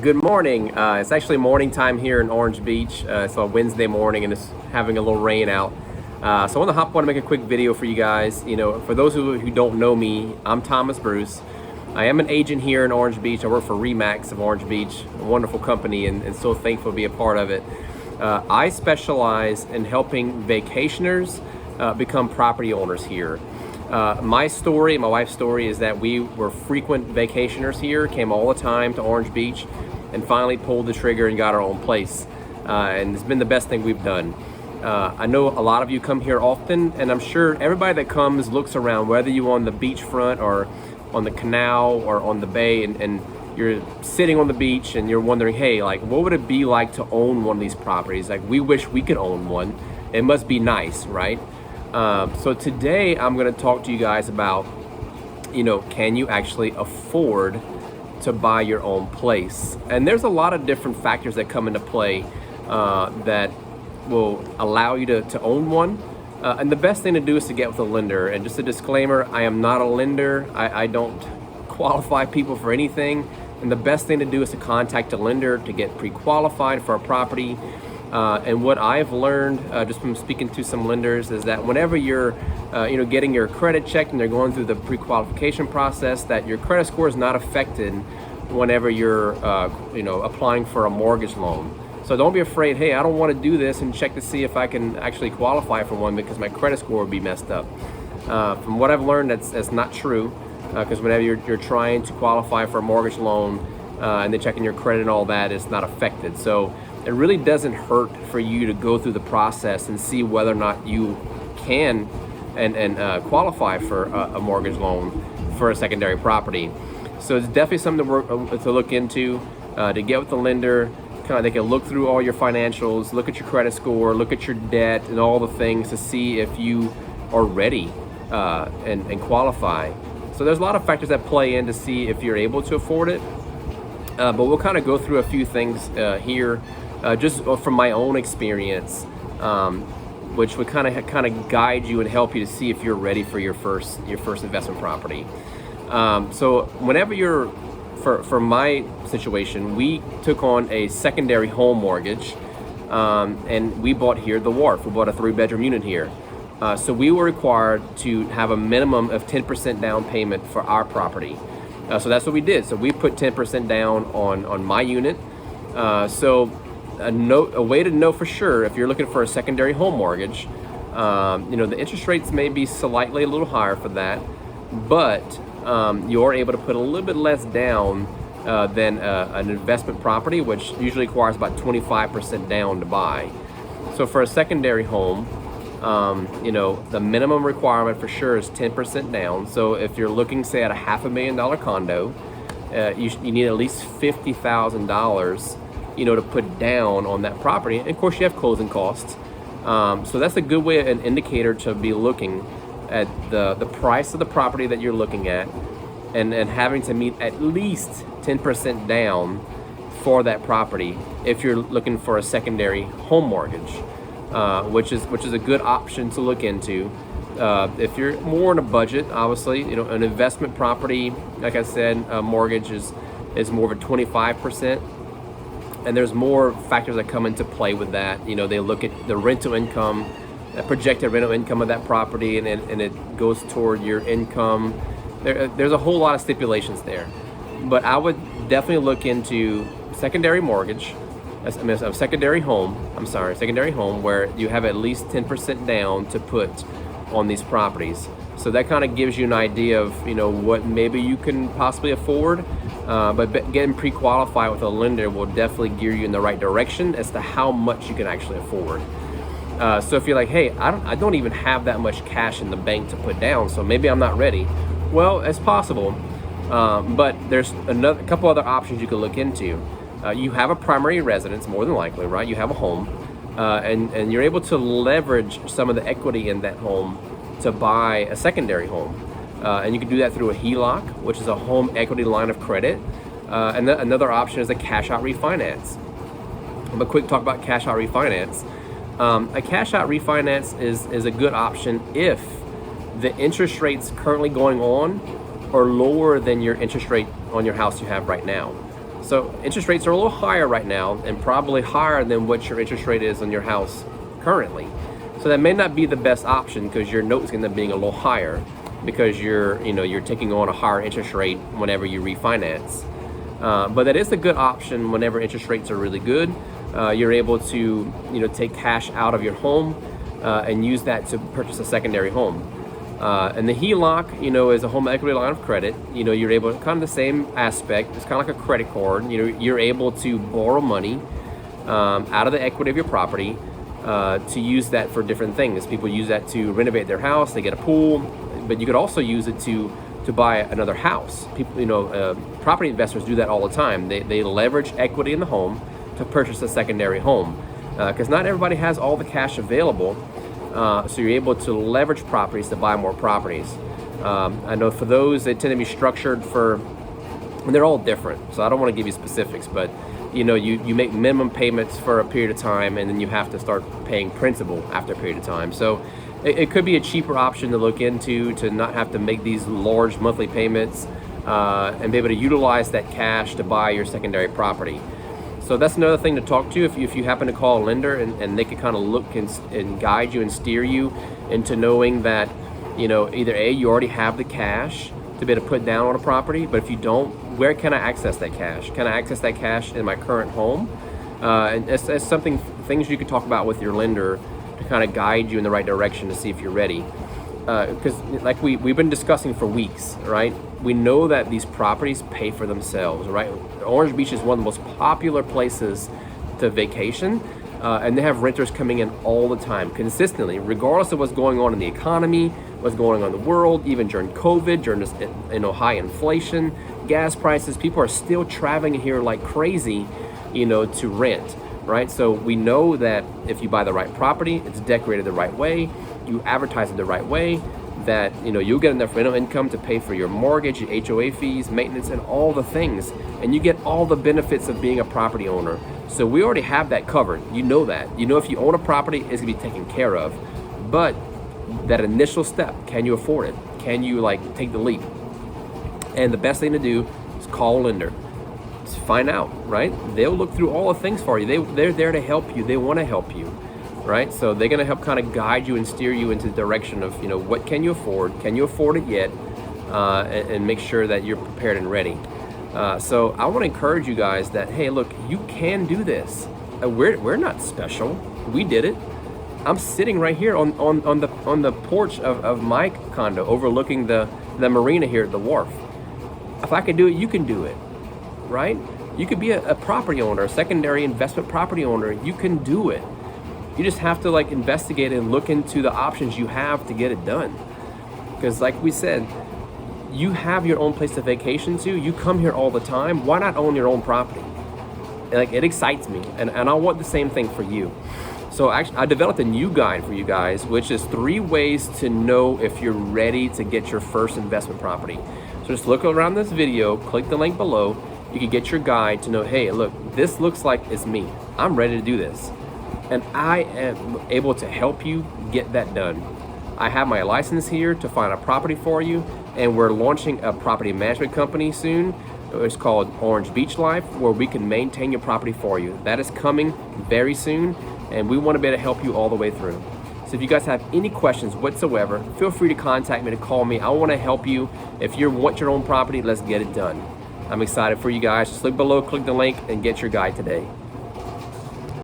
Good morning. It's actually morning time here in Orange Beach. It's a Wednesday morning and it's having a little rain out. So I want to hop on and make a quick video for you guys. For those who don't know me, I'm Thomas Bruce. I am an agent here in Orange Beach. I work for Remax of Orange Beach, a wonderful company, and so thankful to be a part of it. I specialize in helping vacationers become property owners here. My story, my wife's story, is that we were frequent vacationers here, came all the time to Orange Beach, and finally pulled the trigger and got our own place. And it's been the best thing we've done. I know a lot of you come here often, and I'm sure everybody that comes looks around, whether you're on the beachfront or on the canal or on the bay, and you're sitting on the beach and you're wondering, hey, like, what would it be like to own one of these properties? Like, we wish we could own one. It must be nice, right? So today I'm going to talk to you guys about, can you actually afford to buy your own place? And there's a lot of different factors that come into play that will allow you to own one. And the best thing to do is to get with a lender. And just a disclaimer, I am not a lender. I don't qualify people for anything. And the best thing to do is to contact a lender to get pre-qualified for a property. And what I've learned just from speaking to some lenders is that whenever you're getting your credit checked and they're going through the pre-qualification process, that your credit score is not affected whenever you're applying for a mortgage loan. So don't be afraid, hey, I don't want to do this and check to see if I can actually qualify for one because my credit score would be messed up. From what I've learned, that's not true, because whenever you're trying to qualify for a mortgage loan and they're checking your credit and all that, it's not affected. So it really doesn't hurt for you to go through the process and see whether or not you can and qualify for a mortgage loan for a secondary property. So it's definitely something to look into, to get with the lender. They can look through all your financials, look at your credit score, look at your debt and all the things to see if you are ready and qualify. So there's a lot of factors that play in to see if you're able to afford it. But we'll kind of go through a few things here. Just from my own experience, which would kind of guide you and help you to see if you're ready for your first investment property. So whenever for my situation, we took on a secondary home mortgage, and we bought here the Wharf. We bought a 3-bedroom unit here. So we were required to have a minimum of 10% down payment for our property. So that's what we did. So we put 10% down on my unit. So a way to know for sure if you're looking for a secondary home mortgage, the interest rates may be slightly a little higher for that, but you're able to put a little bit less down than an investment property, which usually requires about 25% down to buy. So for a secondary home, the minimum requirement for sure is 10% down. So if you're looking, say, at a $500,000 condo, you need at least $50,000 to put down on that property. And of course you have closing costs. So that's a good way, an indicator to be looking at the price of the property that you're looking at and having to meet at least 10% down for that property if you're looking for a secondary home mortgage, which is a good option to look into. If you're more on a budget, obviously, an investment property, like I said, a mortgage is more of a 25%. And there's more factors that come into play with that. They look at the rental income, the projected rental income of that property, and it goes toward your income. There's a whole lot of stipulations there. But I would definitely look into secondary mortgage, secondary home where you have at least 10% down to put on these properties. So that kind of gives you an idea of what maybe you can possibly afford, but getting pre-qualified with a lender will definitely gear you in the right direction as to how much you can actually afford. So if you're like, hey, I don't even have that much cash in the bank to put down, so maybe I'm not ready. Well, it's possible, but there's a couple other options you could look into. You have a primary residence, more than likely, right? You have a home, and you're able to leverage some of the equity in that home to buy a secondary home. And you can do that through a HELOC, which is a home equity line of credit. And another option is a cash out refinance. But quick talk about cash out refinance. A cash out refinance is a good option if the interest rates currently going on are lower than your interest rate on your house you have right now. So interest rates are a little higher right now, and probably higher than what your interest rate is on your house currently. So that may not be the best option because your note's going to be a little higher because you're taking on a higher interest rate whenever you refinance. But that is a good option whenever interest rates are really good. You're able to take cash out of your home and use that to purchase a secondary home. And the HELOC, is a home equity line of credit. You're able to, kind of the same aspect. It's kind of like a credit card. You're able to borrow money out of the equity of your property to use that for different things. People use that to renovate their house. They get a pool, but you could also use it to buy another house. People, property investors do that all the time. They leverage equity in the home to purchase a secondary home because not everybody has all the cash available. So you're able to leverage properties to buy more properties. I know for those, they tend to be structured and they're all different. So I don't want to give you specifics, but you make minimum payments for a period of time, and then you have to start paying principal after a period of time. So it could be a cheaper option to look into to not have to make these large monthly payments and be able to utilize that cash to buy your secondary property. So that's another thing to talk to if you happen to call a lender and they can kind of look and guide you and steer you into knowing that, either A, you already have the cash to be able to put down on a property, but if you don't, where can I access that cash? Can I access that cash in my current home? And it's things you could talk about with your lender to kind of guide you in the right direction to see if you're ready. Because like we've been discussing for weeks, right? We know that these properties pay for themselves, right? Orange Beach is one of the most popular places to vacation, and they have renters coming in all the time, consistently, regardless of what's going on in the economy, what's going on in the world, even during COVID, during this high inflation, gas prices. People are still traveling here like crazy, to rent, right? So we know that if you buy the right property, it's decorated the right way, you advertise it the right way, that you'll get enough rental income to pay for your mortgage, your HOA fees, maintenance, and all the things, and you get all the benefits of being a property owner. So we already have that covered. That. If you own a property, it's gonna be taken care of. But that initial step, can you afford it? Can you take the leap? And the best thing to do is call a lender. Just find out, right? They'll look through all the things for you. They're there to help you. They want to help you. Right? So they're going to help kind of guide you and steer you into the direction of, what can you afford? Can you afford it yet? And make sure that you're prepared and ready. So I want to encourage you guys that, hey, look, you can do this. We're not special. We did it. I'm sitting right here on the porch of my condo overlooking the marina here at the wharf. If I can do it, you can do it, right? You could be a property owner, a secondary investment property owner. You can do it. You just have to investigate and look into the options you have to get it done. Because like we said, you have your own place to vacation to. You come here all the time. Why not own your own property? It excites me, and I want the same thing for you. So actually, I developed a new guide for you guys, which is 3 ways to know if you're ready to get your first investment property. So just look around this video, click the link below. You can get your guide to know, hey, look, this looks like it's me. I'm ready to do this. And I am able to help you get that done. I have my license here to find a property for you, and we're launching a property management company soon. It's called Orange Beach Life, where we can maintain your property for you. That is coming very soon, and we want to be able to help you all the way through. So if you guys have any questions whatsoever, feel free to contact me, to call me. I want to help you. If you want your own property, let's get it done. I'm excited for you guys. Just look below, click the link, and get your guide today.